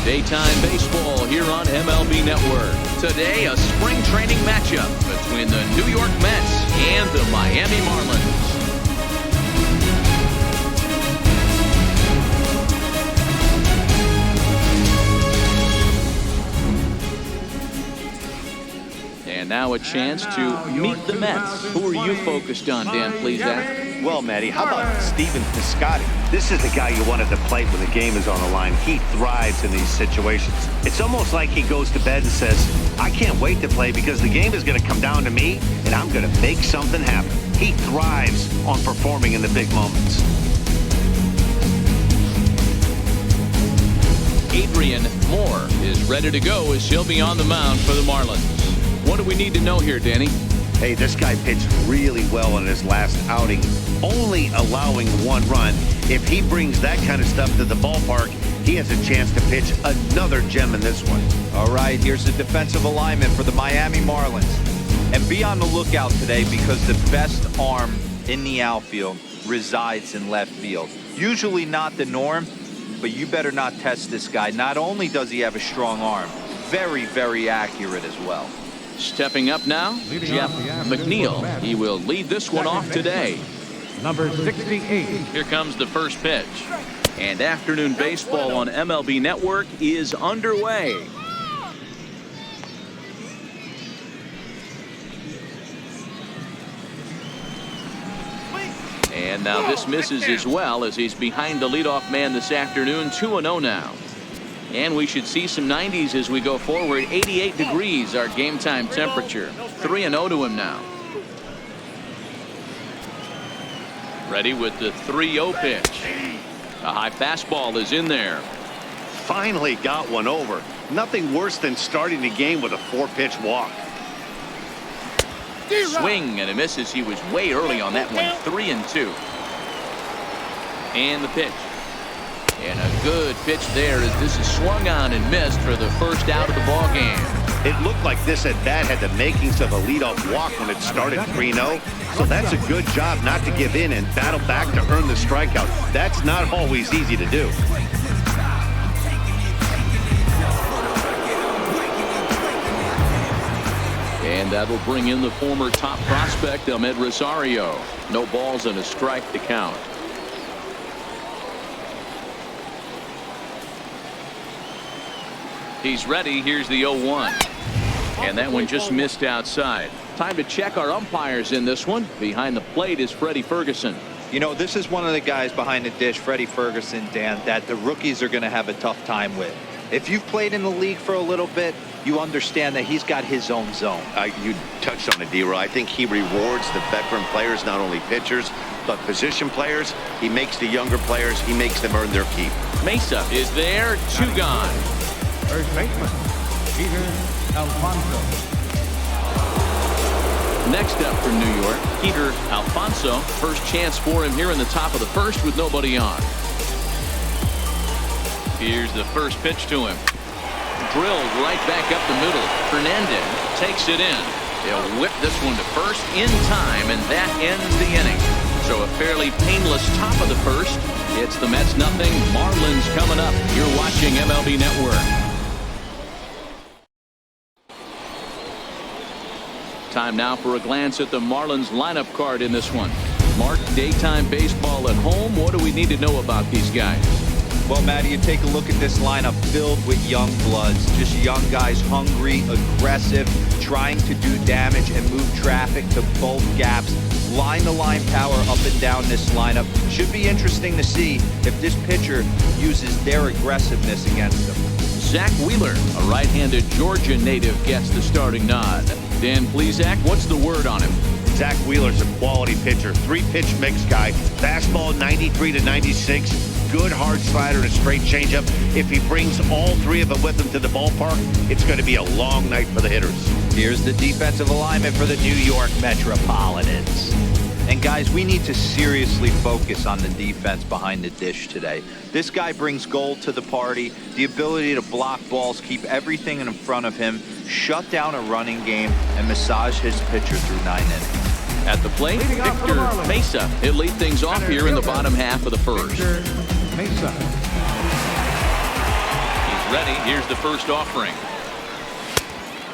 Daytime baseball here on MLB Network. Today, a spring training matchup between the New York Mets and the Miami Marlins. And now a chance to meet the Mets. Who are you focused on, Dan, please, Zach? Well, Matty, how about Steven Piscotty? This is the guy you want at the plate when the game is on the line. He thrives in these situations. It's almost like he goes to bed and says, I can't wait to play because the game is going to come down to me and I'm going to make something happen. He thrives on performing in the big moments. Adrian Moore is ready to go as he'll be on the mound for the Marlins. What do we need to know here, Danny? Hey, this guy pitched really well in his last outing, only allowing 1 run. If he brings that kind of stuff to the ballpark, he has a chance to pitch another gem in this one. All right, here's the defensive alignment for the Miami Marlins. And be on the lookout today because the best arm in the outfield resides in left field. Usually not the norm, but you better not test this guy. Not only does he have a strong arm, very, very accurate as well. Stepping up now, Jeff McNeil. He will lead this one off today. Number 68. Here comes the first pitch. And afternoon baseball on MLB Network is underway. And now this misses as well as he's behind the leadoff man this afternoon. 2-0 now. And we should see some 90s as we go forward. 88 degrees our game time temperature. 3-0 to him now. Ready with the 3-0 pitch. A high fastball is in there. Finally got one over. Nothing worse than starting the game with a 4-pitch walk. Swing and a misses. He was way early on that one. 3-2. And the pitch. And a good pitch there as this is swung on and missed for the first out of the ball game. It looked like this at bat had the makings of a leadoff walk when it started 3-0. So that's a good job not to give in and battle back to earn the strikeout. That's not always easy to do. And that'll bring in the former top prospect, Ahmed Rosario. No balls and a strike to count. He's ready. Here's the 0-1. And that one just missed outside. Time to check our umpires in this one. Behind the plate is Freddie Ferguson. You know, this is one of the guys behind the dish, Freddie Ferguson, Dan, that the rookies are going to have a tough time with. If you've played in the league for a little bit, you understand that he's got his own zone. You touched on it, D-Roy. I think he rewards the veteran players, not only pitchers, but position players. He makes the younger players, he makes them earn their keep. Mesa is there. 2 gone. First baseman, Peter Alfonso. Next up from New York, Peter Alfonso. First chance for him here in the top of the first with nobody on. Here's the first pitch to him. Drilled right back up the middle. Fernandez takes it in. They'll whip this one to first in time, and that ends the inning. So a fairly painless top of the first. It's the Mets nothing. Marlins coming up. You're watching MLB Network. Time now for a glance at the Marlins lineup card in this one. Mark, daytime baseball at home. What do we need to know about these guys? Well, Matty, you take a look at this lineup filled with young bloods. Just young guys, hungry, aggressive, trying to do damage and move traffic to both gaps. Line-to-line power up and down this lineup. Should be interesting to see if this pitcher uses their aggressiveness against them. Zach Wheeler, a right-handed Georgia native, gets the starting nod. Dan Plesac, what's the word on him? Zach Wheeler's a quality pitcher. 3-pitch mix guy. Fastball 93 to 96. Good hard slider and a straight changeup. If he brings all 3 of them with him to the ballpark, it's going to be a long night for the hitters. Here's the defensive alignment for the New York Metropolitans. And guys, we need to seriously focus on the defense behind the dish today. This guy brings gold to the party, the ability to block balls, keep everything in front of him, shut down a running game, and massage his pitcher through 9 innings. At the plate, Victor Mesa. He'll lead things off here in the bottom half of the first. Mesa. He's Ready, here's the first offering.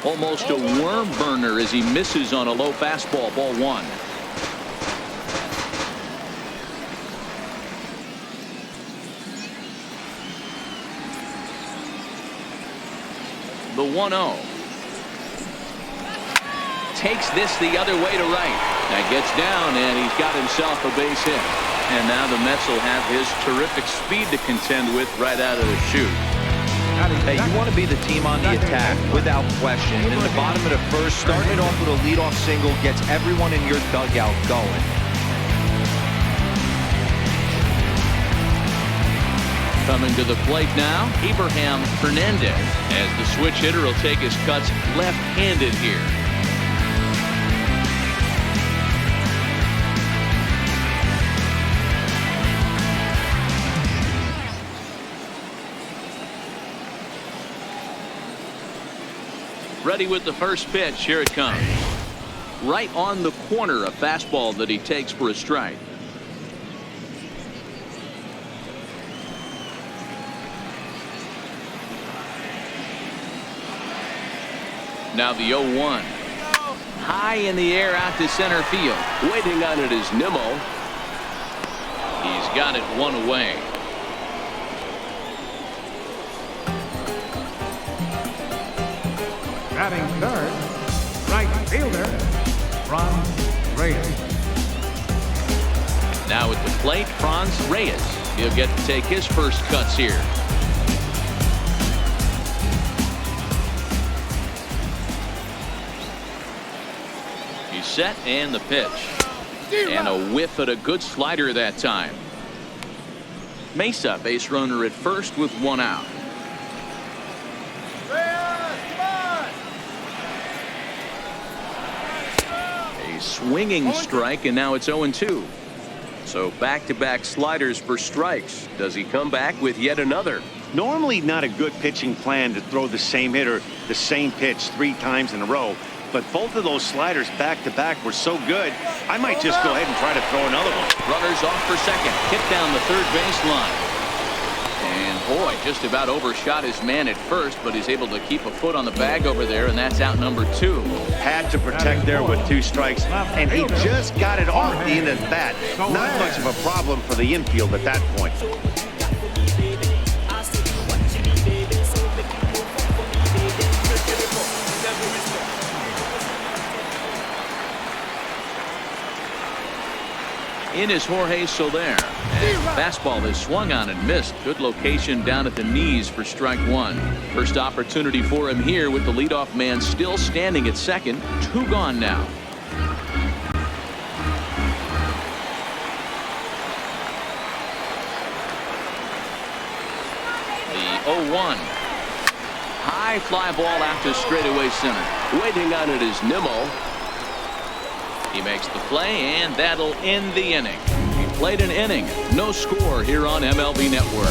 Almost a worm burner as he misses on a low fastball. Ball one. The 1-0. Takes this the other way to right. That gets down, and he's got himself a base hit. And now the Mets will have his terrific speed to contend with right out of the chute. Hey, you want to be the team on the attack, without question. In the bottom of the first, starting it off with a leadoff single gets everyone in your dugout going. Coming to the plate now, Abraham Fernandez, as the switch hitter will take his cuts left-handed here. Ready with the first pitch. Here it comes. Right on the corner, a fastball that he takes for a strike. Now the 0-1. High in the air out to center field. Waiting on it is Nimmo. He's got it one away. Batting third, right fielder, Franz Reyes. Now at the plate, Franz Reyes. He'll get to take his first cuts here. He's set, and the pitch. And a whiff at a good slider that time. Mesa, base runner at first with one out. Swinging strike, and now it's 0-2. So back-to-back sliders for strikes. Does he come back with yet another? Normally not a good pitching plan to throw the same hitter the same pitch 3 times in a row, but both of those sliders back-to-back were so good, I might just go ahead and try to throw another one. Runners off for second. Hit down the third baseline. And boy, just about overshot his man at first, but he's able to keep a foot on the bag over there, and that's out number 2. Had to protect there with 2 strikes, and he just got it off the end of the bat. Not much of a problem for the infield at that point. In is Jorge Soler. Fastball is swung on and missed. Good location down at the knees for strike 1. First opportunity for him here with the leadoff man still standing at second. 2 gone now. The 0-1. High fly ball out to straightaway center. Waiting on it is Nimmo. He makes the play, and that'll end the inning. He played an inning. No score here on MLB Network.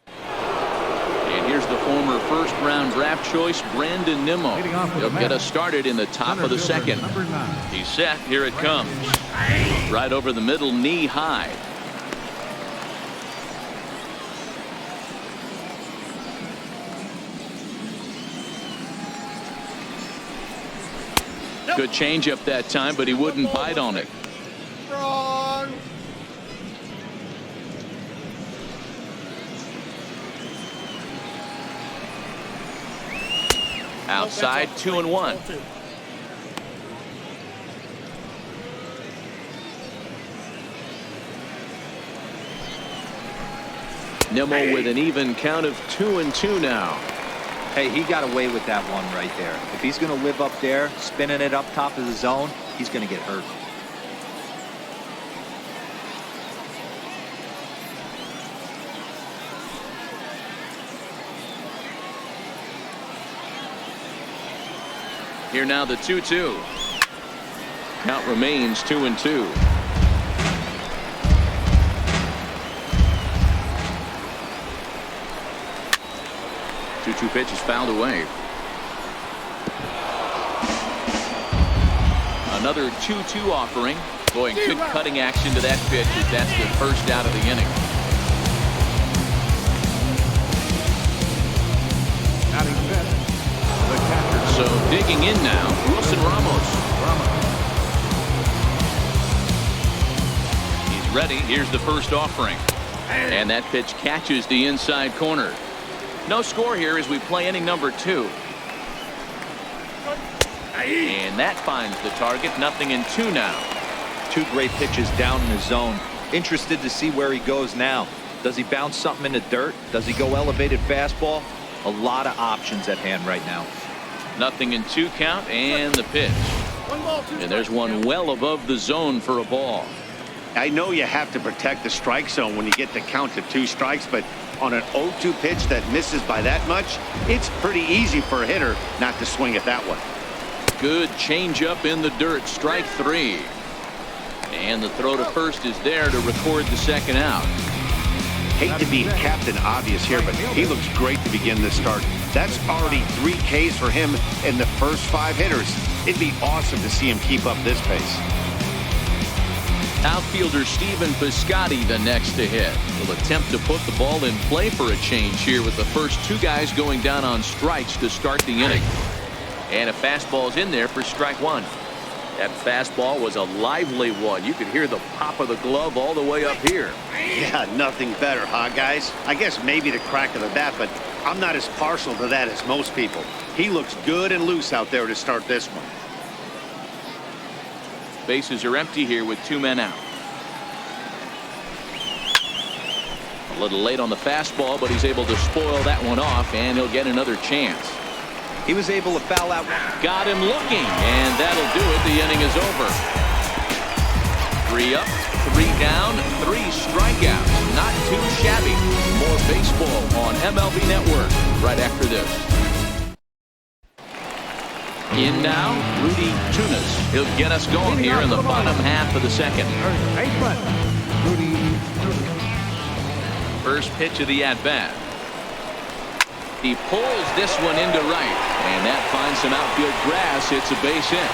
And here's the former first-round draft choice, Brandon Nimmo. He'll get us started in the top of the second. He's set. Here it comes. Right over the middle, knee high. Good changeup that time, but he wouldn't bite on it. Wrong. Outside, 2-1. Nimmo with an even count of 2-2 now. Hey, he got away with that one right there. If he's going to live up there, spinning it up top of the zone, he's going to get hurt. Here now the 2-2. Count remains 2-2. 2-2 pitch is fouled away. Another 2-2 offering. Boy, good cutting action to that pitch as that's the first out of the inning. So digging in now, Wilson Ramos. He's ready. Here's the first offering. And that pitch catches the inside corner. No score here as we play inning number 2. And that finds the target. 0-2 now. 2 great pitches down in the zone. Interested to see where he goes now. Does he bounce something in the dirt? Does he go elevated fastball? A lot of options at hand right now. 0-2 count and the pitch. And there's one well above the zone for a ball. I know you have to protect the strike zone when you get the count to 2 strikes, but on an 0-2 pitch that misses by that much, it's pretty easy for a hitter not to swing at that one. Good changeup in the dirt. Strike 3. And the throw to first is there to record the second out. Hate to be Captain Obvious here, but he looks great to begin this start. That's already 3 Ks for him in the first 5 hitters. It'd be awesome to see him keep up this pace. Outfielder Stephen Piscotty the next to hit. Will attempt to put the ball in play for a change here with the first 2 guys going down on strikes to start the inning. And a fastball's in there for strike 1. That fastball was a lively one. You could hear the pop of the glove all the way up here. Yeah, nothing better, huh, guys? I guess maybe the crack of the bat, but I'm not as partial to that as most people. He looks good and loose out there to start this one. Bases are empty here with 2 men out. A little late on the fastball, but he's able to spoil that one off, and he'll get another chance. He was able to foul out. Got him looking, and that'll do it. The inning is over. 3 up, 3 down, 3 strikeouts. Not too shabby. More baseball on MLB Network right after this. In now, Rudy Tunis. He'll get us going here in the bottom half of the second. First pitch of the at-bat. He pulls this one into right, and that finds some outfield grass. It's a base hit.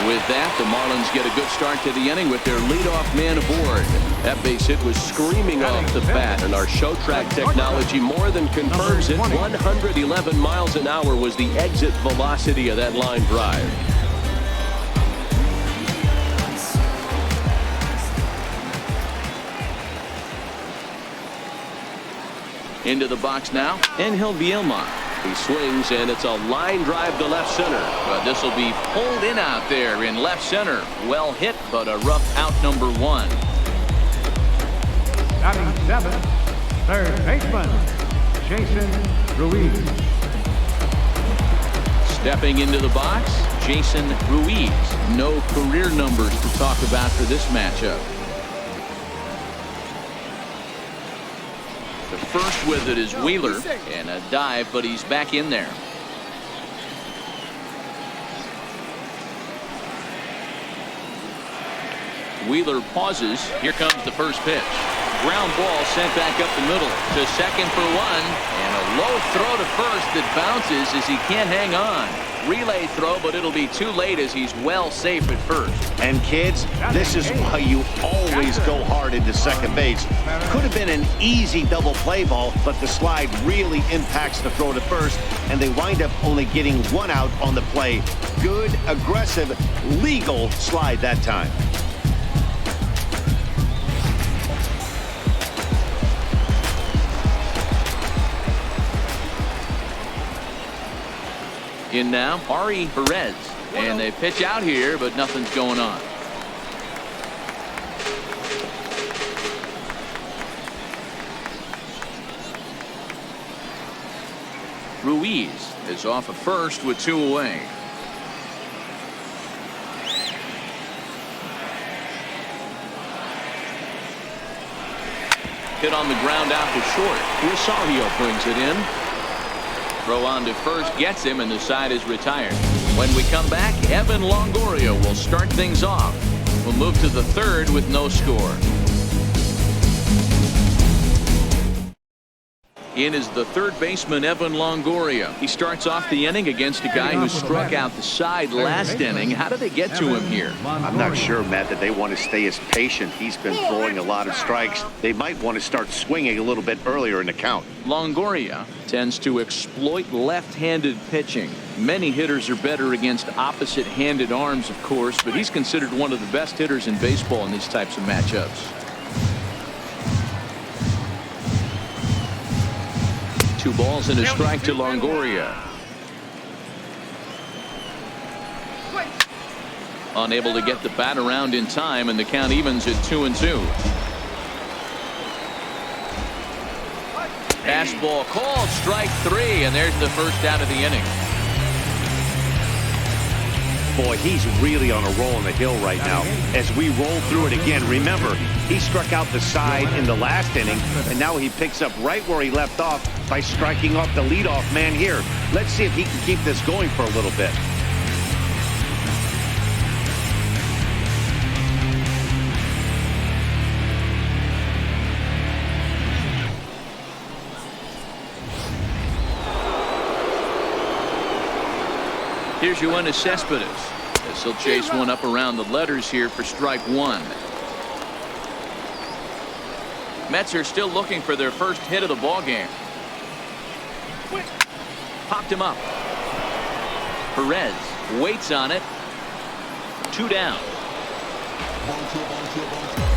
With that, the Marlins get a good start to the inning with their leadoff man aboard. That base hit was screaming off the bat, and our show track technology more than confirms it. 111 miles an hour was the exit velocity of that line drive. Into the box now, Angel Vielma. He swings, and it's a line drive to left center. But this will be pulled in out there in left center. Well hit, but a rough out number 1. Batting 7, third baseman, Jason Ruiz. Stepping into the box, Jason Ruiz. No career numbers to talk about for this matchup. The first with it is Wheeler, and a dive, but he's back in there. Wheeler pauses. Here comes the first pitch. Ground ball sent back up the middle to second for 1, and a low throw to first that bounces as he can't hang on. Relay throw, but it'll be too late as he's well safe at first. And kids, this is why you always go hard into second base. Could have been an easy double play ball, but the slide really impacts the throw to first, and they wind up only getting 1 out on the play. Good, aggressive, legal slide that time. In now, Ari Perez. And they pitch out here, but nothing's going on. Ruiz is off at first with 2 away. Hit on the ground out to short. Rosario brings it in. Throw on to first gets him, and the side is retired. When we come back, Evan Longoria will start things off. We'll move to the third with no score. In is the third baseman, Evan Longoria. He starts off the inning against a guy who struck out the side last inning. How do they get to him here? I'm not sure, Matt, that they want to stay as patient. He's been throwing a lot of strikes. They might want to start swinging a little bit earlier in the count. Longoria tends to exploit left-handed pitching. Many hitters are better against opposite-handed arms, of course, but he's considered one of the best hitters in baseball in these types of matchups. 2 balls and a strike to Longoria. Unable to get the bat around in time, and the count evens at 2-2. Fastball called, strike 3, and there's the first out of the inning. Boy, he's really on a roll on the hill right now. As we roll through it again, remember, he struck out the side in the last inning, and now he picks up right where he left off by striking off the leadoff man here. Let's see if he can keep this going for a little bit. Here's Yoenis Cespedes as he'll chase one up around the letters here for strike 1. Mets are still looking for their first hit of the ball game. Popped him up. Perez waits on it. 2 down.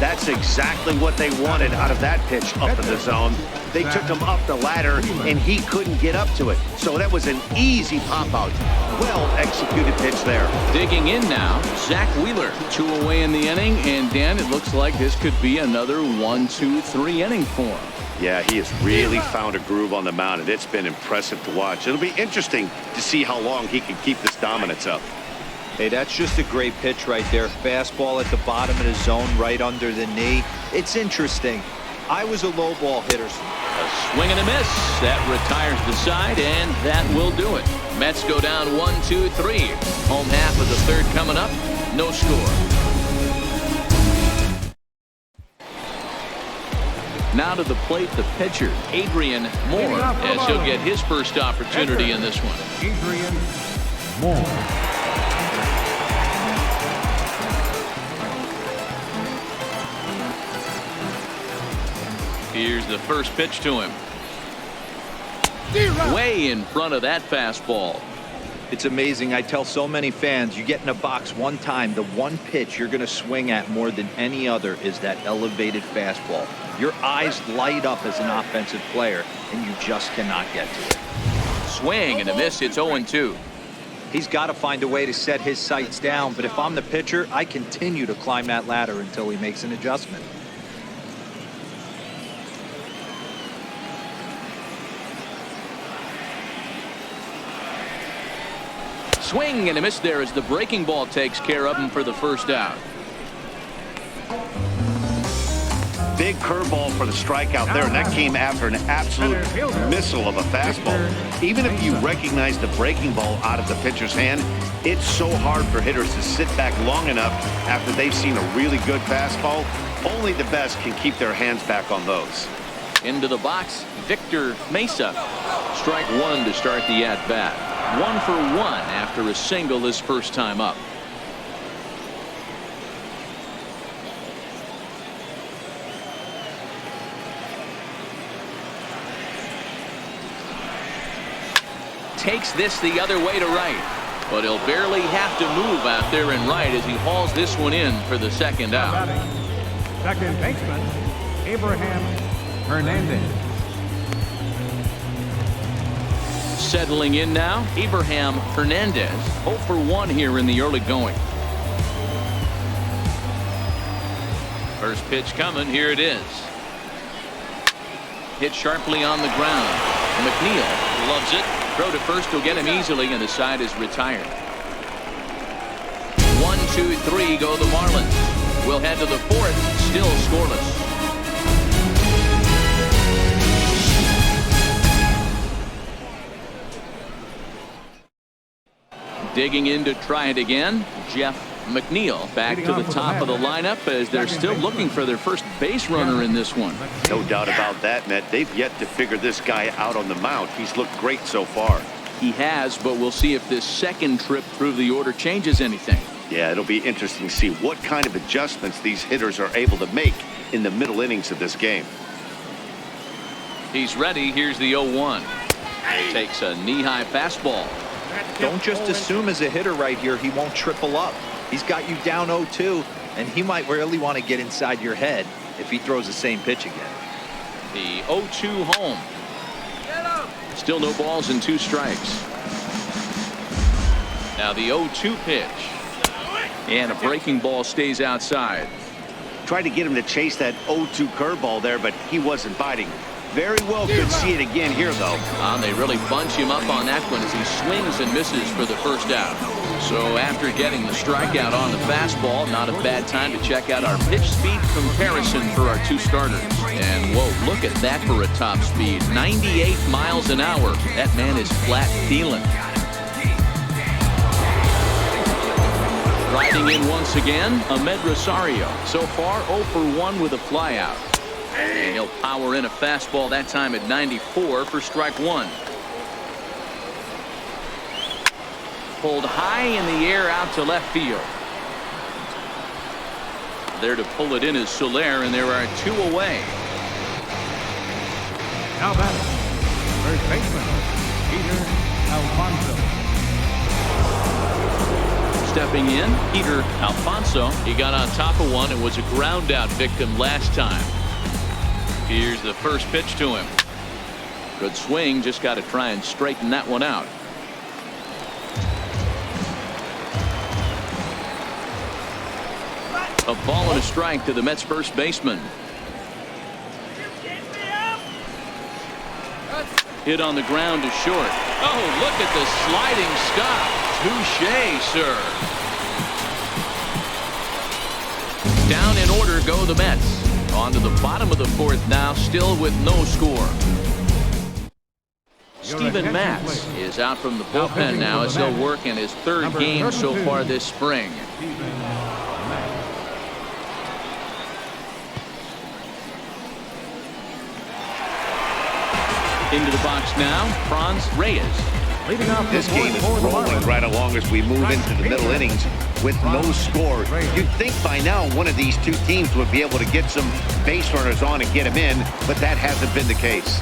That's exactly what they wanted out of that pitch up in the zone. They took him up the ladder, and he couldn't get up to it. So that was an easy pop-out. Well-executed pitch there. Digging in now, Zach Wheeler. 2 away in the inning, and Dan, it looks like this could be another 1-2-3 inning for him. Yeah, he has really found a groove on the mound, and it's been impressive to watch. It'll be interesting to see how long he can keep this dominance up. Hey, that's just a great pitch right there. Fastball at the bottom of the zone, right under the knee. It's interesting. I was a low ball hitter. A swing and a miss. That retires the side, and that will do it. Mets go down 1-2-3. Home half of the third coming up. No score. Now to the plate, the pitcher, Adrian Moore, as he'll get his first opportunity in this one. Adrian Moore. Here's the first pitch to him. Way in front of that fastball. It's amazing. I tell so many fans, you get in a box one time, the one pitch you're going to swing at more than any other is that elevated fastball. Your eyes light up as an offensive player, and you just cannot get to it. Swing and a miss. It's 0-2. He's got to find a way to set his sights down, but if I'm the pitcher, I continue to climb that ladder until he makes an adjustment. Swing and a miss there as the breaking ball takes care of him for the first out. Big curveball for the strikeout there, and that came after an absolute missile of a fastball. Even if you recognize the breaking ball out of the pitcher's hand, it's so hard for hitters to sit back long enough after they've seen a really good fastball. Only the best can keep their hands back on those. Into the box, Victor Mesa. Strike 1 to start the at-bat. 1 for 1 after a single his first time up. Takes this the other way to right, but he'll barely have to move out there and right as he hauls this one in for the second out. Second baseman, Abraham Hernandez. Settling in now, Abraham Hernandez. 0 for 1 here in the early going. First pitch coming. Here it is. Hit sharply on the ground. McNeil loves it. Throw to first will get him easily, and the side is retired. 1, 2, 3 go the Marlins. We'll head to the fourth. Still scoreless. Digging in to try it again, Jeff McNeil back to the top of the lineup as they're still looking for their first base runner in this one. No doubt about that, Matt. They've yet to figure this guy out on the mound. He's looked great so far. He has, but we'll see if this second trip through the order changes anything. Yeah, it'll be interesting to see what kind of adjustments these hitters are able to make in the middle innings of this game. He's ready. Here's the 0-1. Takes a knee-high fastball. Don't just assume as a hitter right here he won't triple up. He's got you down 0-2, and he might really want to get inside your head if he throws the same pitch again. The 0-2 home. Still no balls and 2 strikes. Now the 0-2 pitch. And a breaking ball stays outside. Tried to get him to chase that 0-2 curveball there, but he wasn't biting. Very well could see it again here, though. They really bunch him up on that one as he swings and misses for the first out. So after getting the strikeout on the fastball, not a bad time to check out our pitch speed comparison for our 2 starters. And whoa, look at that for a top speed. 98 miles an hour. That man is flat feeling. Riding in once again, Ahmed Rosario. So far 0 for 1 with a flyout. And he'll power in a fastball that time at 94 for strike 1. Pulled high in the air out to left field. There to pull it in is Soler, and there are 2 away. Now batting, first baseman, Peter Alfonso. Stepping in, Peter Alfonso. He got on top of one and was a ground out victim last time. Here's the first pitch to him. Good swing, just got to try and straighten that one out. A ball and a strike to the Mets first baseman. Hit on the ground to short. Oh, look at the sliding stop. Touché, sir. Down in order go the Mets. On to the bottom of the 4th now, still with no score. Steven Matz is out from the bullpen now as he'll work in his 3rd game so far this spring. Into the box now, Franz Reyes. This game is rolling right along as we move into the middle innings with no score. You'd think by now one of these 2 teams would be able to get some base runners on and get them in, but that hasn't been the case.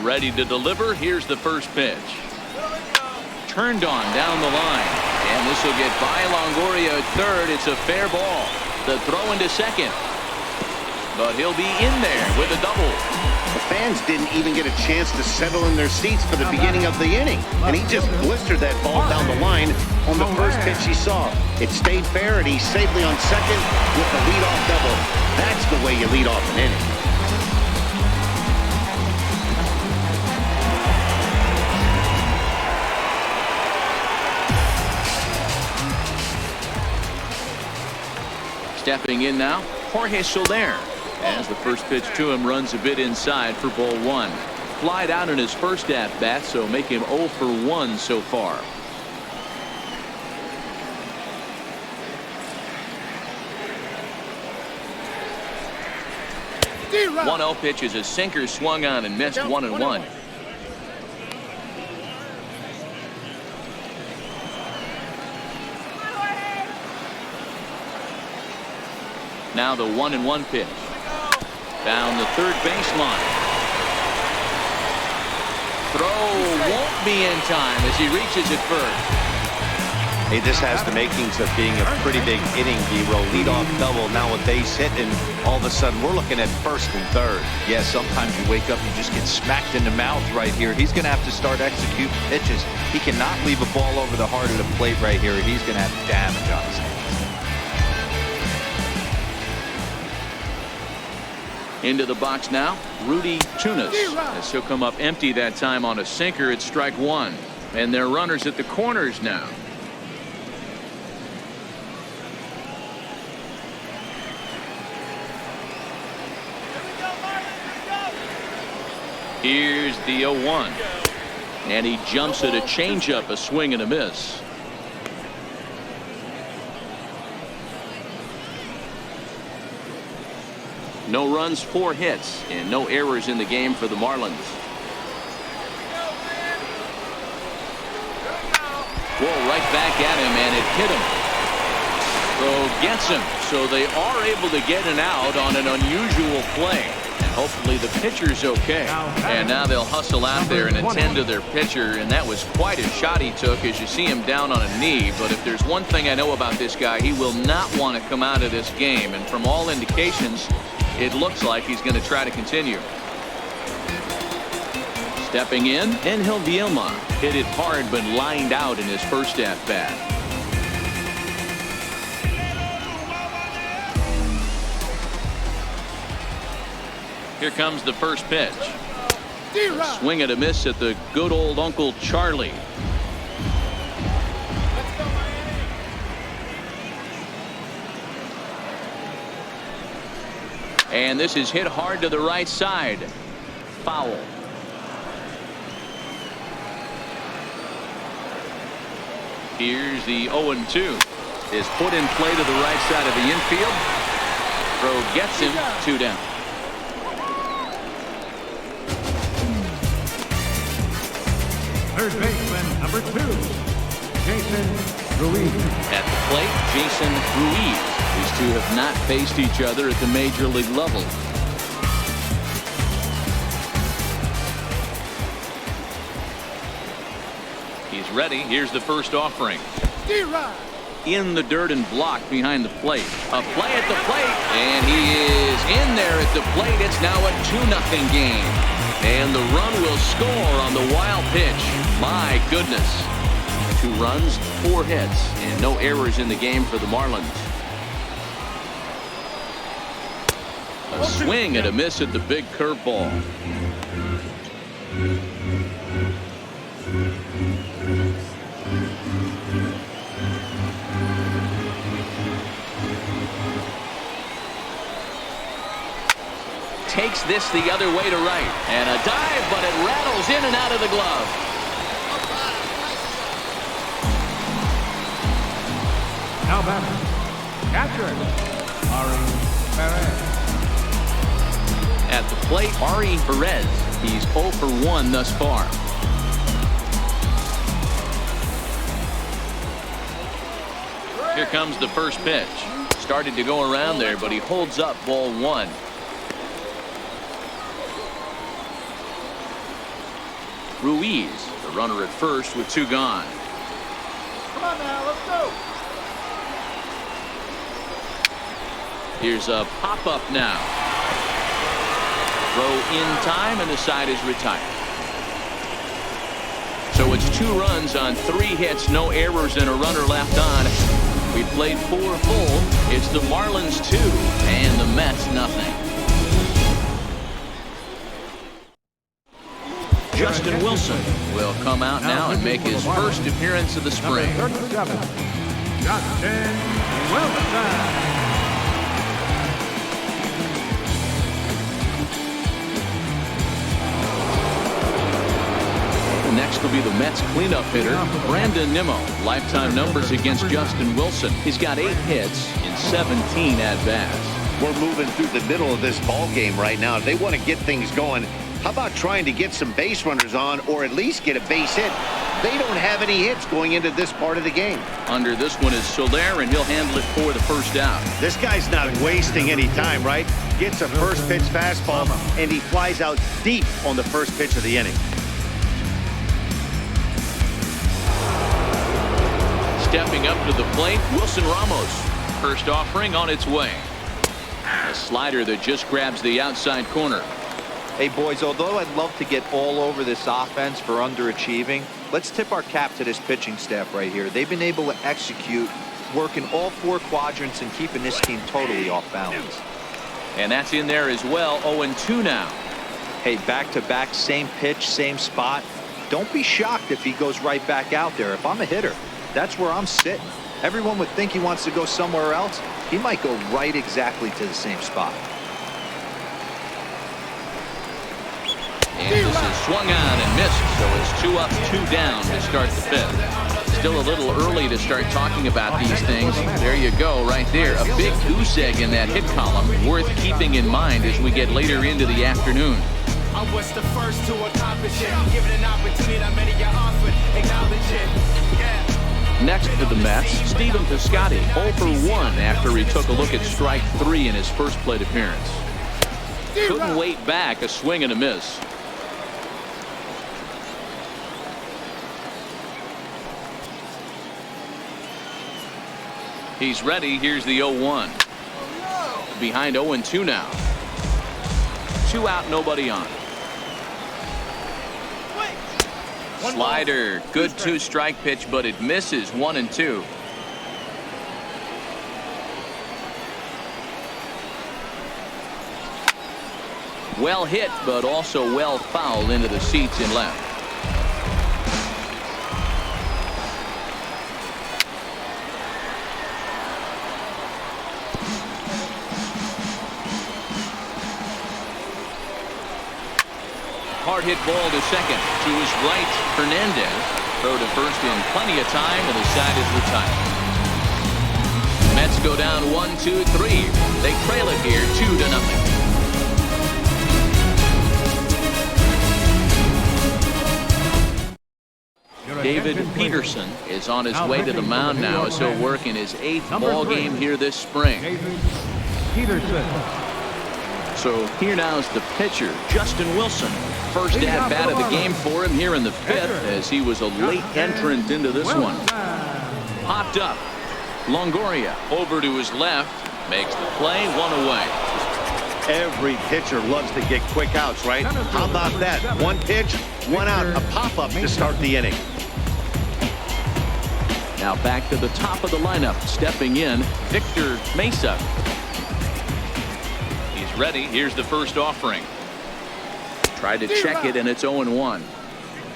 Ready to deliver. Here's the first pitch. Turned on down the line. And this will get by Longoria at 3rd. It's a fair ball. The throw into 2nd. But he'll be in there with a double. The fans didn't even get a chance to settle in their seats for the beginning of the inning. And he just blistered that ball down the line on the first pitch he saw. It stayed fair, and he's safely on 2nd with the leadoff double. That's the way you lead off an inning. Stepping in now, Jorge Soler. As the first pitch to him runs a bit inside for ball 1. Flied out in his first at-bat, so make him 0 for 1 so far. The 1-0 pitch is a sinker swung on and missed 1-1. Now the 1-1 pitch. Down the 3rd baseline. Throw won't be in time as he reaches it first. Hey, this has the makings of being a pretty big inning, D-roll. Leadoff double, now a base hit, and all of a sudden we're looking at 1st and 3rd. Yeah, sometimes you wake up and you just get smacked in the mouth right here. He's going to have to start executing pitches. He cannot leave a ball over the heart of the plate right here. He's going to have damage on his hands. Into the box now, Rudy Tunis. As he'll come up empty that time on a sinker at strike 1. And they're runners at the corners now. Here's the 0-1. And he jumps at a changeup, a swing and a miss. No runs, 4 hits, and no errors in the game for the Marlins. Whoa, right back at him, and it hit him. So gets him. So they are able to get an out on an unusual play. And hopefully the pitcher's okay. And now they'll hustle out there and attend to their pitcher. And that was quite a shot he took, as you see him down on a knee. But if there's one thing I know about this guy, he will not want to come out of this game. And from all indications, it looks like he's going to try to continue. Stepping in, Angel Vilma hit it hard but lined out in his first at-bat. Here comes the first pitch. Swing and a miss at the good old Uncle Charlie. And this is hit hard to the right side. Foul. Here's the 0-2. Is put in play to the right side of the infield. Throw gets him, 2 down. Third baseman, number 2, Jason Ruiz. At the plate, Jason Ruiz. These two have not faced each other at the major league level. He's ready. Here's the first offering. In the dirt and blocked behind the plate. A play at the plate, and he is in there at the plate. It's now a 2-0 game. And the run will score on the wild pitch. My goodness. 2 runs, 4 hits, and no errors in the game for the Marlins. A swing and a miss at the big curveball. Takes this the other way to right. And a dive, but it rattles in and out of the glove. Now batter, catcher, Ari Perez. At the plate, Ari Perez. He's 0 for 1 thus far. Here comes the first pitch. Started to go around there, but he holds up ball 1. Ruiz, the runner at first with 2 gone. Come on now, let's go. Here's a pop-up now. Throw in time, and the side is retired. So it's 2 runs on 3 hits, no errors, and a runner left on. We played 4 full. It's the Marlins 2 and the Mets nothing. Justin Wilson will come out now and make his first appearance of the spring. Number 37, Justin Wilson. Next will be the Mets cleanup hitter, Brandon Nimmo. Lifetime numbers against Justin Wilson. He's got 8 hits in 17 at-bats. We're moving through the middle of this ball game right now. If they want to get things going, how about trying to get some base runners on, or at least get a base hit? They don't have any hits going into this part of the game. Under this one is Soler, and he'll handle it for the first out. This guy's not wasting any time, right? Gets a first pitch fastball, and he flies out deep on the first pitch of the inning. Stepping up to the plate, Wilson Ramos. First offering on its way. A slider that just grabs the outside corner. Hey, boys, although I'd love to get all over this offense for underachieving, let's tip our cap to this pitching staff right here. They've been able to execute, working all 4 quadrants and keeping this team totally off balance. And that's in there as well. 0-2 now. Hey, back-to-back, same pitch, same spot. Don't be shocked if he goes right back out there. If I'm a hitter, that's where I'm sitting. Everyone would think he wants to go somewhere else. He might go right exactly to the same spot. And the is swung on and missed, so it's 2 up, 2 down to start the 5th. Still a little early to start talking about these things. There you go, right there. A big goose egg in that hit column, worth keeping in mind as we get later into the afternoon. I was the first to accomplish it. Given an opportunity that many get offered, acknowledge it. Yeah. Next for the Mets, Stephen Piscotty, 0 for 1 after he took a look at strike 3 in his first plate appearance. Couldn't wait back, a swing and a miss. He's ready. Here's the 0-1. Behind 0-2 now. 2 out, nobody on. Slider, good 2-strike pitch, but it misses. 1-2. Well hit, but also well fouled into the seats in left. Hard hit ball to second. To his right, Hernandez. Throw to first in plenty of time, and the side is retired. Mets go down 1-2-3. They trail it here 2-0. David Peterson is on his way to the mound now as he'll work in his 8th ball game here this spring. David Peterson. So here now is the pitcher, Justin Wilson. First at bat of the game for him here in the 5th, as he was a late entrant into this one. Popped up. Longoria over to his left. Makes the play, 1 away. Every pitcher loves to get quick outs, right? How about that? 1 pitch, 1 out, a pop-up to start the inning. Now back to the top of the lineup. Stepping in, Victor Mesa. He's ready. Here's the first offering. Tried to check it, and it's 0-1.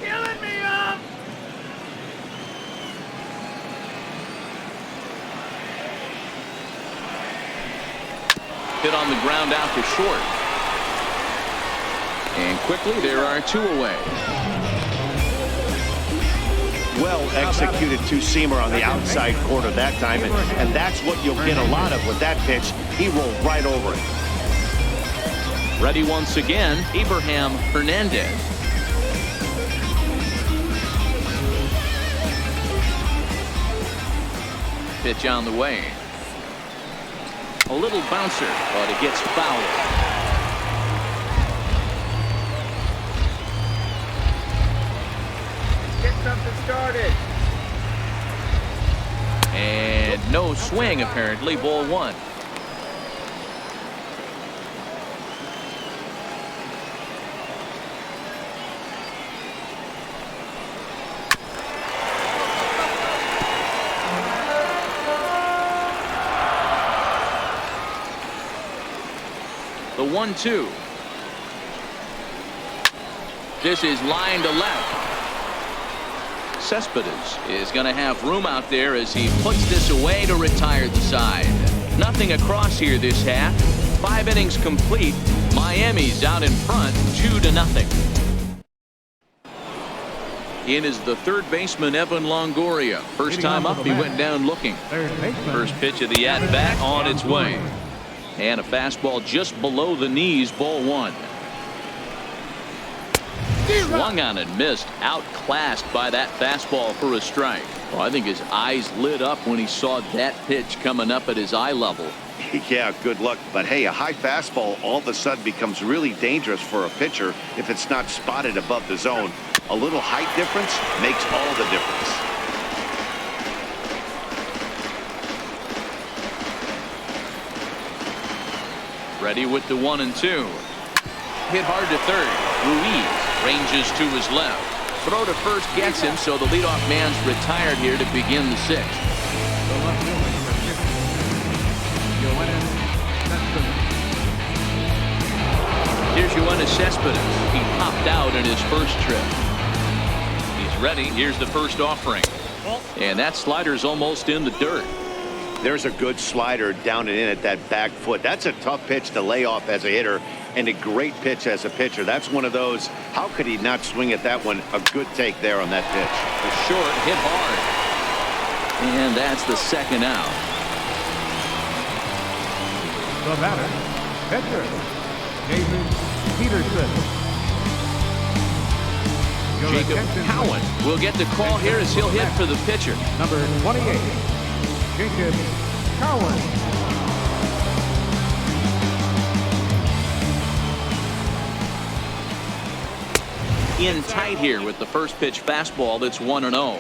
Killing me up. Hit on the ground out to short. And quickly there are 2 away. Well executed 2-seamer on the outside corner that time, and that's what you'll get a lot of with that pitch. He rolled right over it. Ready once again, Abraham Hernandez. Pitch on the way. A little bouncer, but it gets fouled. Get something started. And no swing, apparently. Ball 1. The 1-2. This is line to left. Cespedes is going to have room out there as he puts this away to retire the side. Nothing across here this half. 5 innings complete. Miami's out in front 2-0. In is the third baseman, Evan Longoria. First time up, he went down looking. First pitch of the at-bat on its way. And a fastball just below the knees, ball 1. Swung on and missed. Outclassed by that fastball for a strike. Well, I think his eyes lit up when he saw that pitch coming up at his eye level. Yeah, good luck. But hey, a high fastball all of a sudden becomes really dangerous for a pitcher if it's not spotted above the zone. A little height difference makes all the difference. Ready with the 1-2. Hit hard to third. Ruiz ranges to his left. Throw to first gets him, so the leadoff man's retired here to begin the 6th. Here's Yoenis Cespedes. He popped out in his first trip. He's ready. Here's the first offering. And that slider's almost in the dirt. There's a good slider down and in at that back foot. That's a tough pitch to lay off as a hitter. and a great pitch as a pitcher. That's one of those, how could he not swing at that one? A good take there on that pitch. The short hit hard. And that's the second out. The batter, pitcher, Jason Peterson. Your Jacob attention, Cowan will get the call here as he'll hit for the pitcher. number 28, Jacob Cowan. In tight here with the first pitch fastball that's 1-0.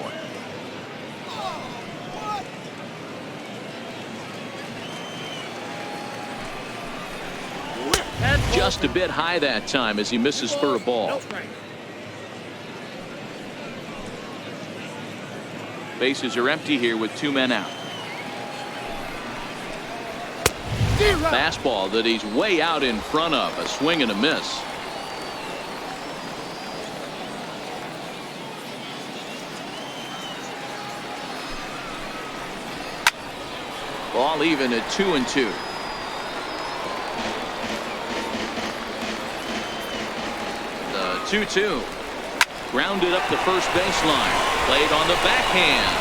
Just a bit high that time as he misses for a ball. Bases are empty here with 2 men out. Fastball that he's way out in front of. A swing and a miss. Ball even at 2-2. The 2-2. Grounded up the first baseline. Played on the backhand.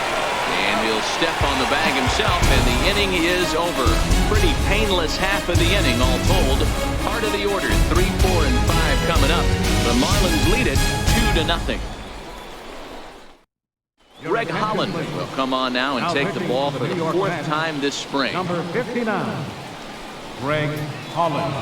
And he'll step on the bag himself, and the inning is over. Pretty painless half of the inning, all told. Part of the order, 3, 4, and 5 coming up. The Marlins lead it 2-0. Greg Holland will come on now and take the ball for the 4th time this spring. Number 59, Greg Holland.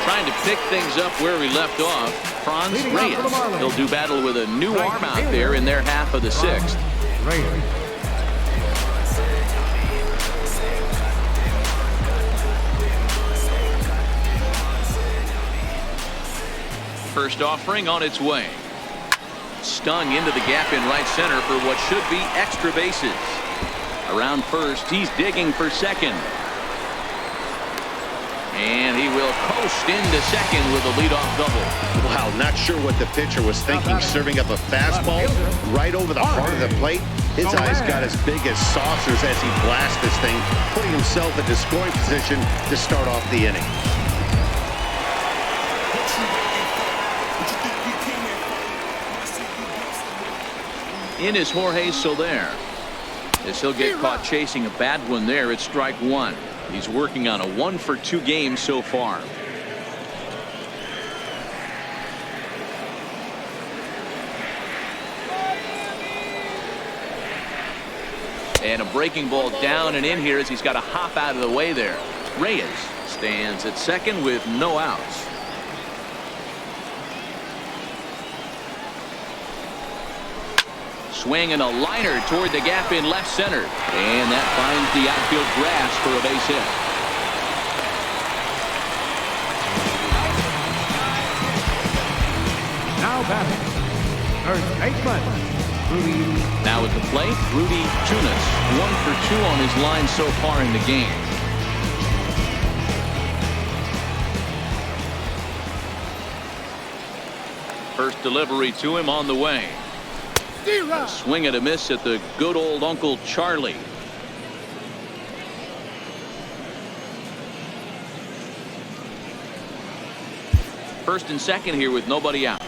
Trying to pick things up where we left off. Franz Reyes. He'll do battle with a new arm out there in their half of the 6th. Reyes. First offering on its way. Stung into the gap in right center for what should be extra bases. Around first, he's digging for second. And he will coast into second with a leadoff double. Wow, not sure what the pitcher was thinking, serving up a fastball right over the heart of the plate. His eyes got as big as saucers as he blasts this thing, putting himself into scoring position to start off the inning. In is Jorge Soler. As he'll get caught chasing a bad one there, it's strike 1. He's working on a 1-for-2 game so far. And a breaking ball down and in here as he's got to hop out of the way there. Reyes stands at second with no outs. Swing and a liner toward the gap in left center. And that finds the outfield grass for a base hit. Now batting, third baseman, Rudy. Now at the plate, Rudy Tunis. 1-for-2 on his line so far in the game. First delivery to him on the way. A swing and a miss at the good old Uncle Charlie. First and second here with nobody out.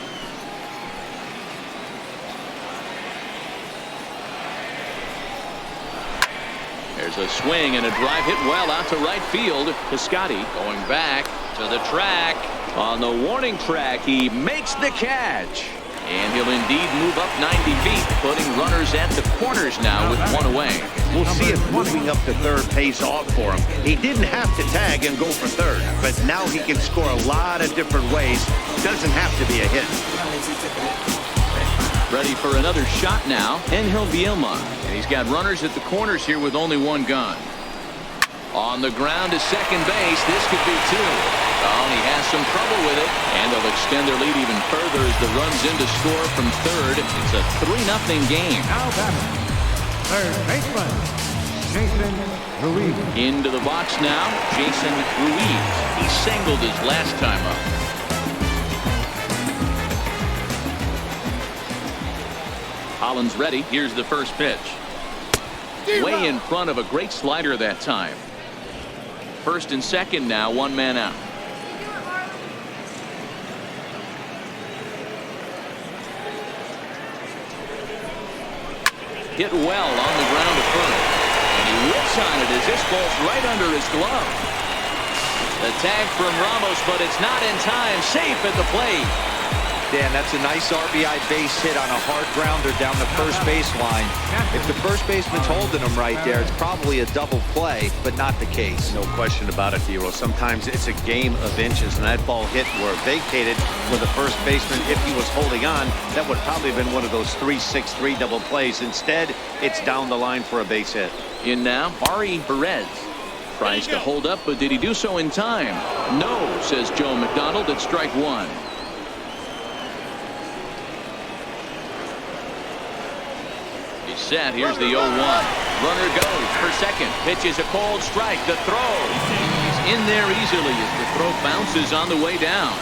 There's a swing and a drive hit well out to right field. Piscotty going back to the track. On the warning track, he makes the catch. And he'll indeed move up 90 feet, putting runners at the corners now with 1 away. We'll see if moving up to third pays off for him. He didn't have to tag and go for third, but now he can score a lot of different ways. Doesn't have to be a hit. Ready for another shot now, Angel Vilma. And he's got runners at the corners here with only 1 gun. On the ground to second base. This could be 2. Oh, and he has some trouble with it. And they'll extend their lead even further as the runs in to score from third. It's a 3-0 game. Now batting, third baseman, Jason Ruiz. Into the box now, Jason Ruiz. He singled his last time up. Holland's ready. Here's the first pitch. way in front of a great slider that time. First and second now, one man out. Hit well on the ground to first. And he whips on it as this ball's right under his glove. The tag from Ramos, but it's not in time. Safe at the plate. Dan, that's a nice RBI base hit on a hard grounder down the first baseline. If the first baseman's holding him right there, it's probably a double play, but not the case. No question about it, Dero. Sometimes it's a game of inches, and that ball hit where vacated with the first baseman. If he was holding on, that would probably have been one of those 3-6-3 double plays. Instead, it's down the line for a base hit. In now, Ari Perez tries to hold up, but did he do so in time? No, says Joe McDonald. It's strike one. He's set. Here's the 0-1. Runner goes for second. Pitch is a cold strike. The throw. He's in there easily as the throw bounces on the way down.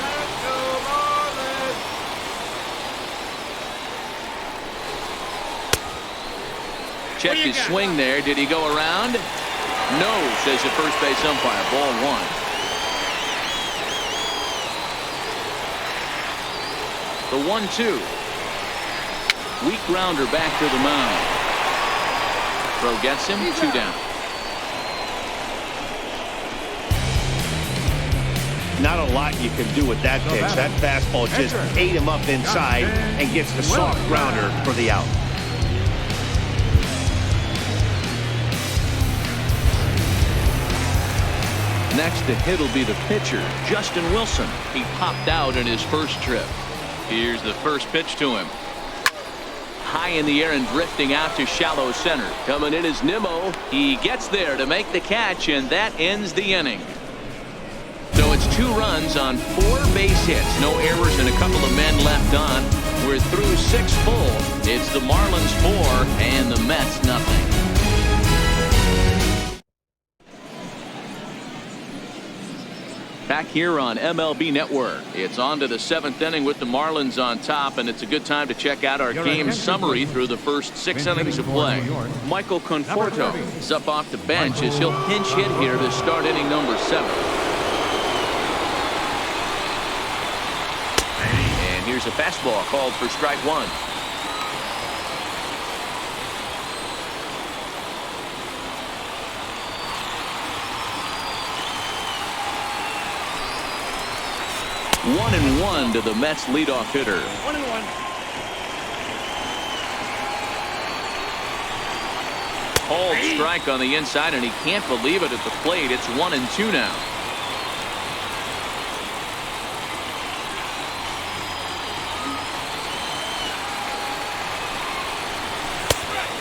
Check his swing there. Did he go around? No, says the first base umpire. Ball one. The 1-2. Weak grounder back to the mound. Throw gets him. 2 down. Not a lot you can do with that pitch. That fastball just ate him up inside and gets the soft grounder for the out. Next to hit will be the pitcher, Justin Wilson. He popped out in his first trip. Here's the first pitch to him. High in the air and drifting out to shallow center. Coming in is Nimmo. He gets there to make the catch, and that ends the inning. So it's 2 runs on 4 base hits. No errors and a couple of men left on. We're through 6 full. It's the Marlins 4 and the Mets nothing. Back here on MLB Network. It's on to the 7th inning with the Marlins on top, and it's a good time to check out our game summary through the first 6 innings of play. Michael Conforto is up off the bench as he'll pinch hit here to start inning number 7. And here's a fastball called for strike one. One and one to the Mets leadoff hitter. 1-1. Called strike on the inside, and he can't believe it at the plate. It's 1-2 now.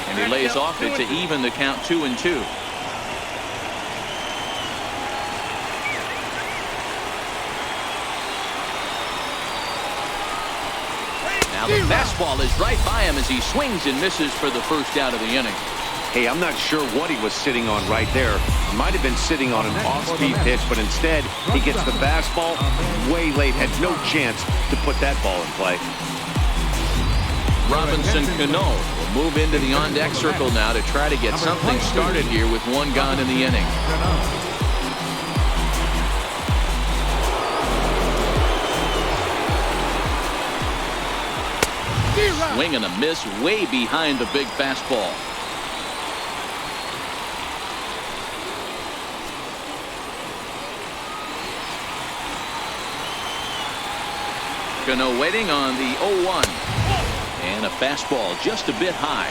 And he lays off it to even the count 2-2. Now the fastball is right by him as he swings and misses for the first out of the inning. Hey, I'm not sure what he was sitting on right there. He might have been sitting on an off-speed pitch, but instead he gets the fastball way late. Had no chance to put that ball in play. Robinson Cano will move into the on-deck circle now to try to get something started here with 1 gone in the inning. Swing and a miss way behind the big fastball. Cano waiting on the 0-1. And a fastball just a bit high.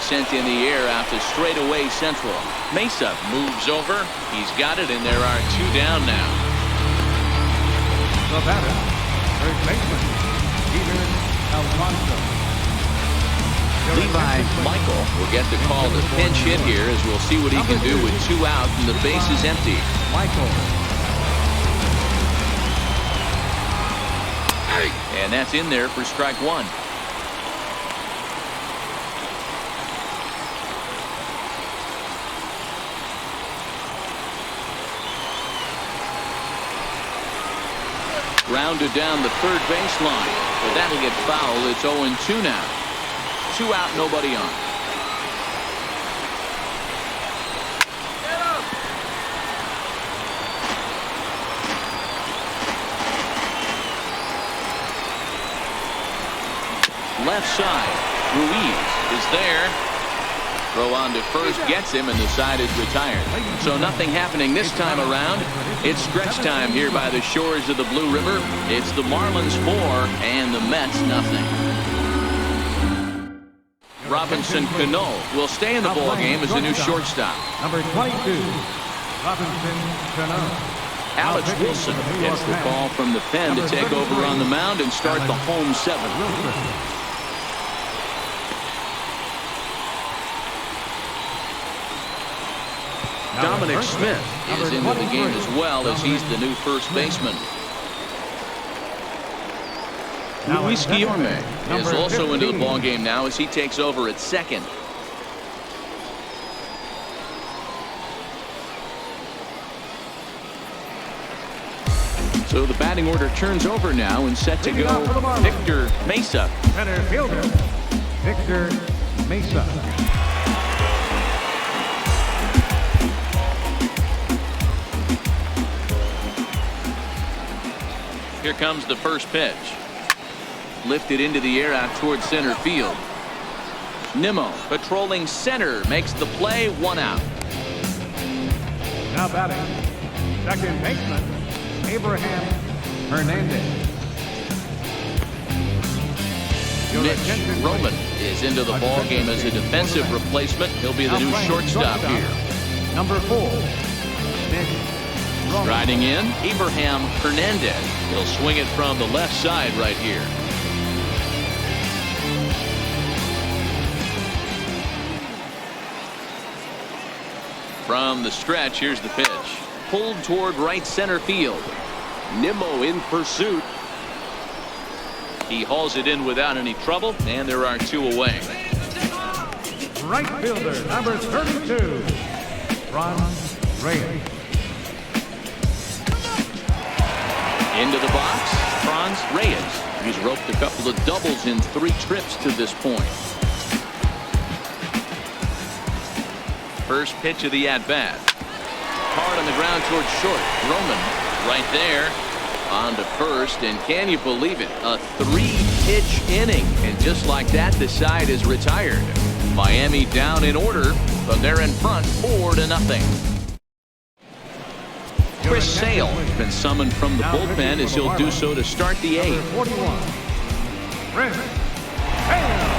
Sent in the air out to straightaway central. Mesa moves over. He's got it, and there are 2 down now. The batter, third baseman, Peter Alfonso. Levi Michael will get the call to pinch hit here as we'll see what he can do with 2 out and the base is empty. Michael. And that's in there for strike one. Grounded down the third baseline. But that'll get fouled. It's 0-2 now. 2 out, nobody on. Left side. Ruiz is there. Throw on to first gets him, and the side is retired. So nothing happening this time around. It's stretch time here by the shores of the Blue River. It's the Marlins 4 and the Mets nothing. Robinson Cano will stay in the ball game as the new shortstop. Number 22, Robinson Cano. Alex Wilson gets the call from the pen to take over on the mound and start the home 7. Dominic Smith is into the game as well, as he's the new first baseman. Luis Guillorme is also into the ball game now as he takes over at second. So the batting order turns over now and set to go Victor Mesa. Center fielder, Victor Mesa. Here comes the first pitch. Lifted into the air out towards center field. Nimmo patrolling center makes the play, 1 out. Now batting, second baseman, Abraham Hernandez. Mitch Roman is into the ball game as a defensive replacement. He'll be the new shortstop here. Number 4, Mitch. Striding in, Abraham Hernandez. He'll swing it from the left side right here. From the stretch, here's the pitch. Pulled toward right center field. Nimmo in pursuit. He hauls it in without any trouble, and there are 2 away. Right fielder, number 32, Ron Reyes. Into the box, Franz Reyes. He's roped a couple of doubles in 3 trips to this point. First pitch of the at-bat. Hard on the ground towards short. Roman right there on to first, and can you believe it? A 3-pitch inning, and just like that, the side is retired. Miami down in order, but they're in front 4-0. Chris Sale has been summoned from the bullpen as he'll do so to start the 8th. 41, Chris Sale.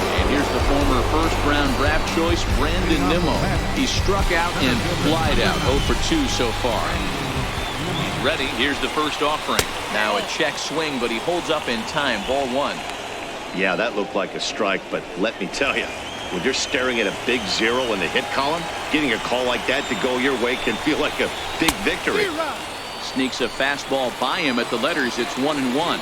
And here's the former first-round draft choice, Brandon Nimmo. He struck out and flied out, 0 for 2 so far. He's ready. Here's the first offering. Now a check swing, but he holds up in time. Ball 1. Yeah, that looked like a strike, but let me tell you, when you're staring at a big 0 in the hit column, getting a call like that to go your way can feel like a big victory. Sneaks a fastball by him at the letters. It's 1-1.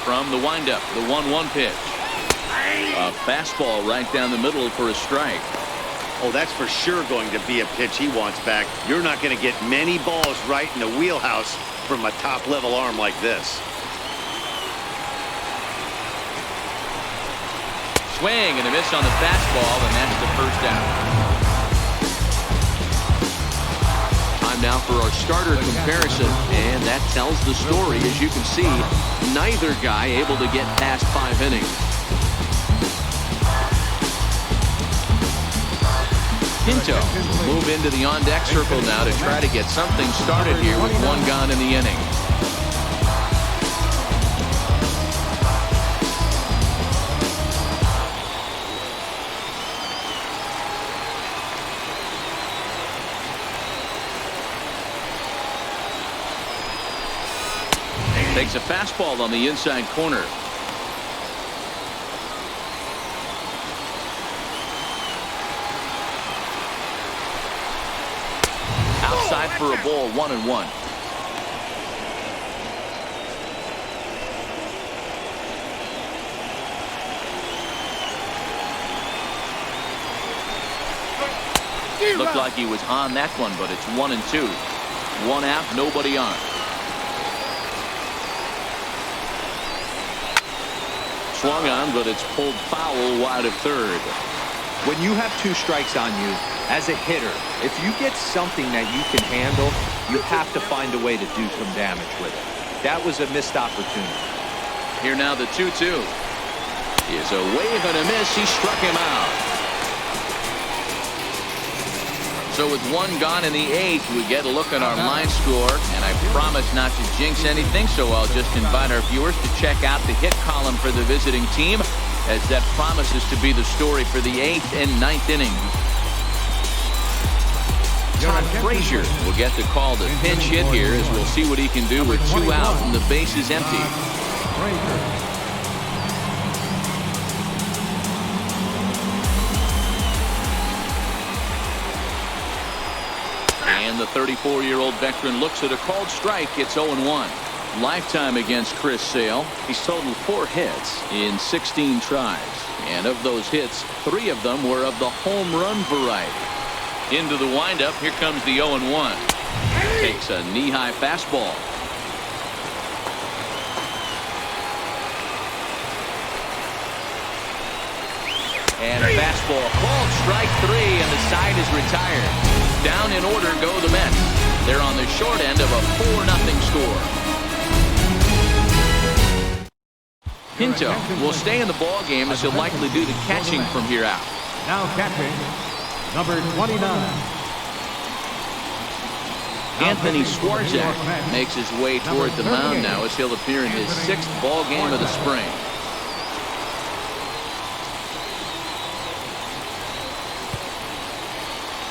From the windup, the 1-1 pitch. A fastball right down the middle for a strike. Oh, that's for sure going to be a pitch he wants back. You're not going to get many balls right in the wheelhouse from a top-level arm like this. Swing and a miss on the fastball, and that's the first out. Time now for our starter comparison, and that tells the story. As you can see, neither guy able to get past 5 innings. Pinto will move into the on-deck circle now to try to get something started here with 1 gone in the inning. Takes a fastball on the inside corner. Outside for a ball, 1-1. Looked like he was on that one, but it's 1-2. One out, nobody on. Swung on, but it's pulled foul wide of third. When you have 2 strikes on you, as a hitter, if you get something that you can handle, you have to find a way to do some damage with it. That was a missed opportunity. Here now the 2-2. Is a wave and a miss. He struck him out. So with 1 gone in the 8th, we get a look at our line score, and I promise not to jinx anything, so I'll just invite our viewers to check out the hit column for the visiting team, as that promises to be the story for the 8th and 9th innings. Todd Frazier will get the call to pinch hit here, as we'll see what he can do with 2 out and the base is empty. And the 34-year-old veteran looks at a called strike. It's 0-1. Lifetime against Chris Sale. He's totaled 4 hits in 16 tries. And of those hits, 3 of them were of the home run variety. Into the windup. Here comes the 0-1. Takes a knee-high fastball. And a fastball called strike 3, and the side is retired. Down in order go the Mets. They're on the short end of a 4-0 score. Pinto will stay in the ball game, as he'll likely do the catching from here out. Now catching, number 29. Anthony Swarzak makes his way toward the mound now, as he'll appear in his 6th ball game of the spring.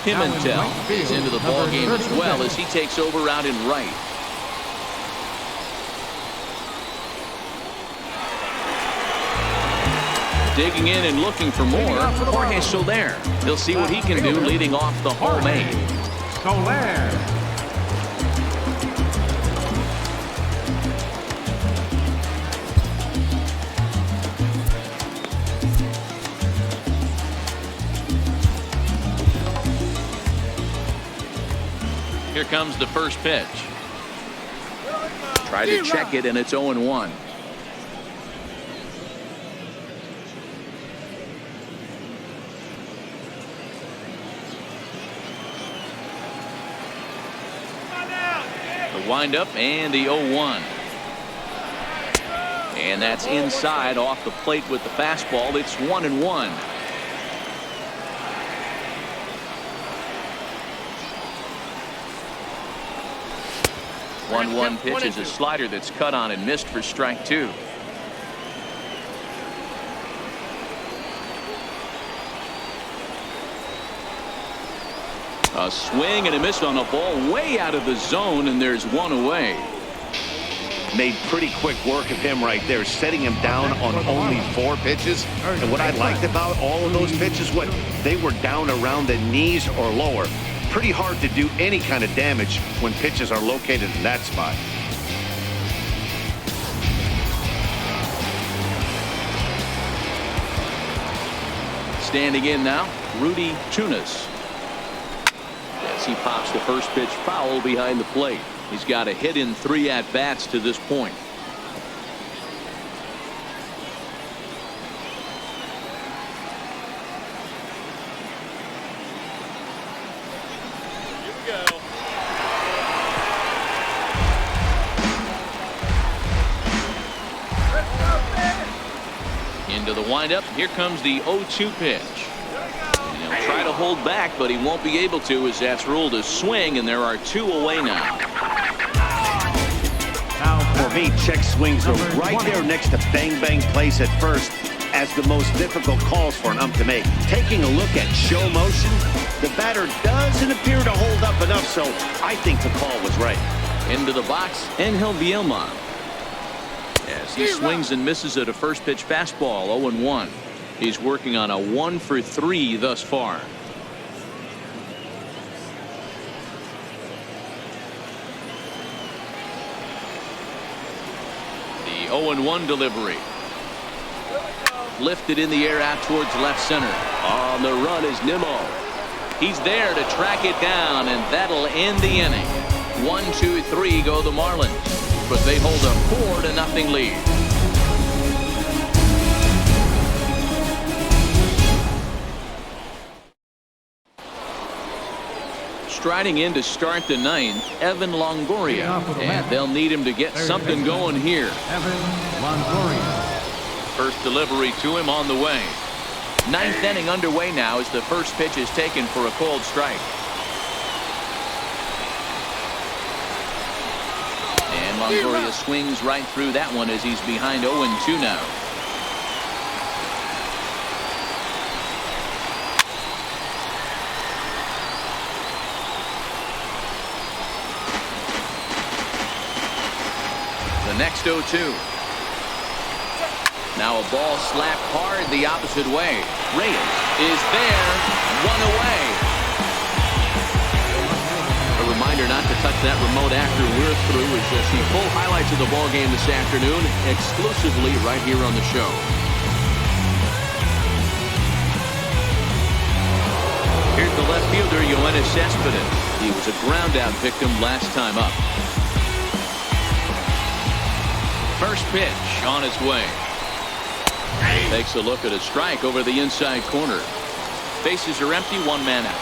Pimentel is into the ball game as well, as he takes over out in right. Digging in and looking for more, Jorge Soler. He'll see what he can do leading off the home 8. Soler. Here comes the first pitch. Try to check it, and it's 0-1. The windup and the 0-1. And that's inside off the plate with the fastball. It's 1-1. 1-1 pitch is a slider that's cut on and missed for strike 2. A swing and a miss on a ball way out of the zone, and there's 1 away. Made pretty quick work of him right there, setting him down on only 4 pitches. And what I liked about all of those pitches, they were down around the knees or lower. Pretty hard to do any kind of damage when pitches are located in that spot. Standing in now, Rudy Tunis. As he pops the first pitch foul behind the plate. He's got a hit in 3 at-bats to this point. Into the windup. Here comes the 0-2 pitch. And he'll try to hold back, but he won't be able to, as that's ruled a swing, and there are 2 away now. For me, check swings are right there next to bang place at first as the most difficult calls for an ump to make. Taking a look at show motion, the batter doesn't appear to hold up enough, so I think the call was right. Into the box, Angel Vielma. As he swings and misses at a first pitch fastball, 0-1. He's working on a 1 for 3 thus far. The 0-1 delivery. Lifted in the air out towards left center. On the run is Nimmo. He's there to track it down, and that'll end the inning. 1-2-3 go the Marlins, but they hold a 4-0 lead. Striding in to start the ninth, Evan Longoria, and they'll need him to get something going here. Evan Longoria. First delivery to him on the way. Ninth inning underway now as the first pitch is taken for a cold strike. And Longoria swings right through that one as he's behind 0-2 now. The next 0-2. Now a ball slapped hard the opposite way. Reyes is there, one away. A reminder not to touch that remote after we're through, as you'll see full highlights of the ball game this afternoon exclusively right here on the show. Here's the left fielder, Yoenis Cespedes. He was a ground out victim last time up. First pitch on its way. Takes a look at a strike over the inside corner. Bases are empty, one man out.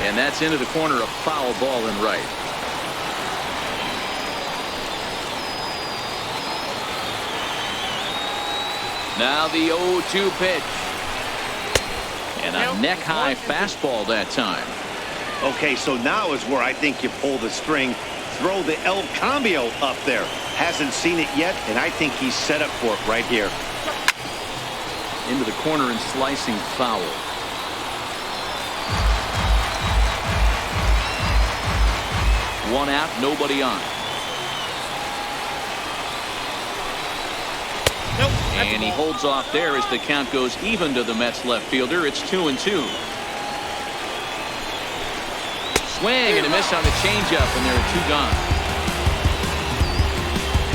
And that's into the corner, a foul ball and right. Now the 0-2 pitch. And a neck-high fastball that time. Okay, so now is where I think you pull the string. Throw the El Cambio up there. Hasn't seen it yet, and I think he's set up for it right here. Into the corner and slicing foul. One out, nobody on. Nope. And he holds off there as the count goes even to the Mets left fielder. It's 2-2. Swing and a miss on the changeup, and there are two gone.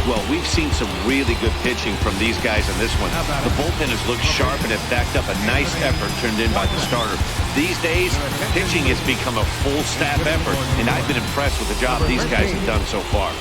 Well, we've seen some really good pitching from these guys in this one. The bullpen has looked sharp and have backed up a nice effort turned in by the starter. These days, pitching has become a full staff effort, and I've been impressed with the job these guys have done so far.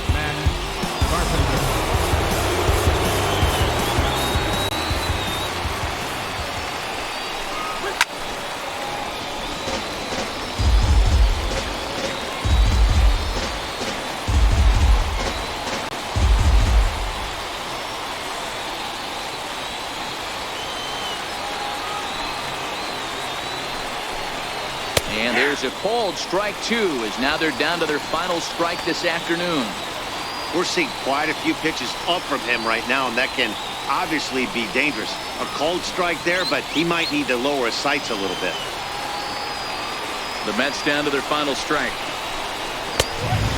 And there's a called strike two, as now they're down to their final strike this afternoon. We're seeing quite a few pitches up from him right now, and that can obviously be dangerous. A called strike there, but he might need to lower his sights a little bit. The Mets down to their final strike.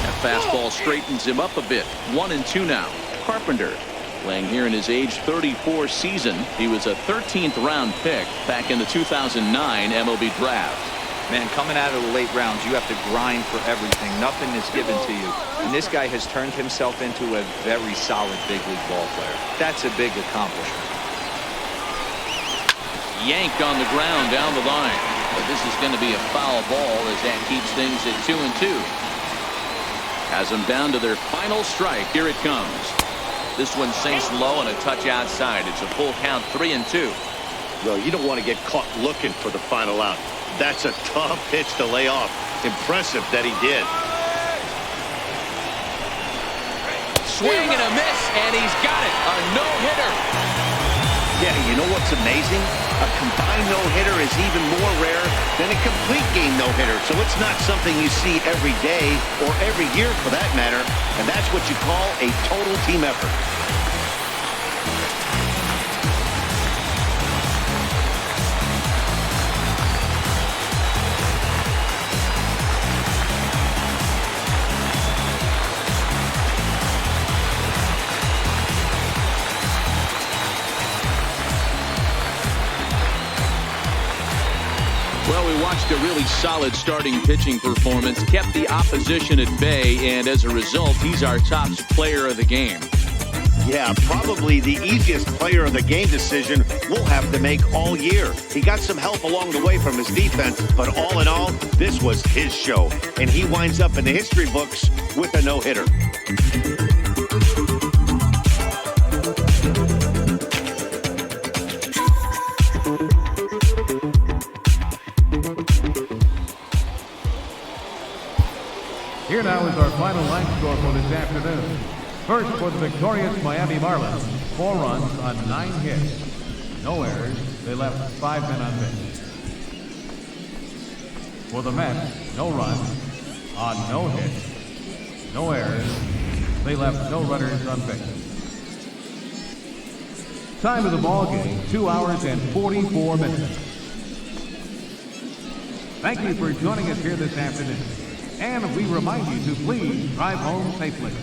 That fastball straightens him up a bit. 1-2 now. Carpenter playing here in his age 34 season. He was a 13th round pick back in the 2009 MLB draft. Man, coming out of the late rounds, you have to grind for everything. Nothing is given to you. And this guy has turned himself into a very solid big league ball player. That's a big accomplishment. Yanked on the ground down the line. But this is going to be a foul ball as that keeps things at 2-2. Has them down to their final strike. Here it comes. This one sinks low and a touch outside. It's a full count, 3-2. Well, you don't want to get caught looking for the final out. That's a tough pitch to lay off. Impressive that he did. Swing and a miss, and he's got it. A no-hitter. Yeah, you know what's amazing? A combined no-hitter is even more rare than a complete game no-hitter. So it's not something you see every day or every year for that matter. And that's what you call a total team effort. Well, we watched a really solid starting pitching performance, kept the opposition at bay, and as a result, he's our top player of the game. Yeah, probably the easiest player of the game decision we'll have to make all year. He got some help along the way from his defense, but all in all, this was his show. And he winds up in the history books with a no-hitter. Here now is our final line score for this afternoon. First for the victorious Miami Marlins, 4 runs on 9 hits. No errors. They left 5 men on base. For the Mets, no runs on no hits. No errors. They left no runners on base. Time of the ball game, 2 hours and 44 minutes. Thank you for joining us here this afternoon. And we remind you to please drive home safely.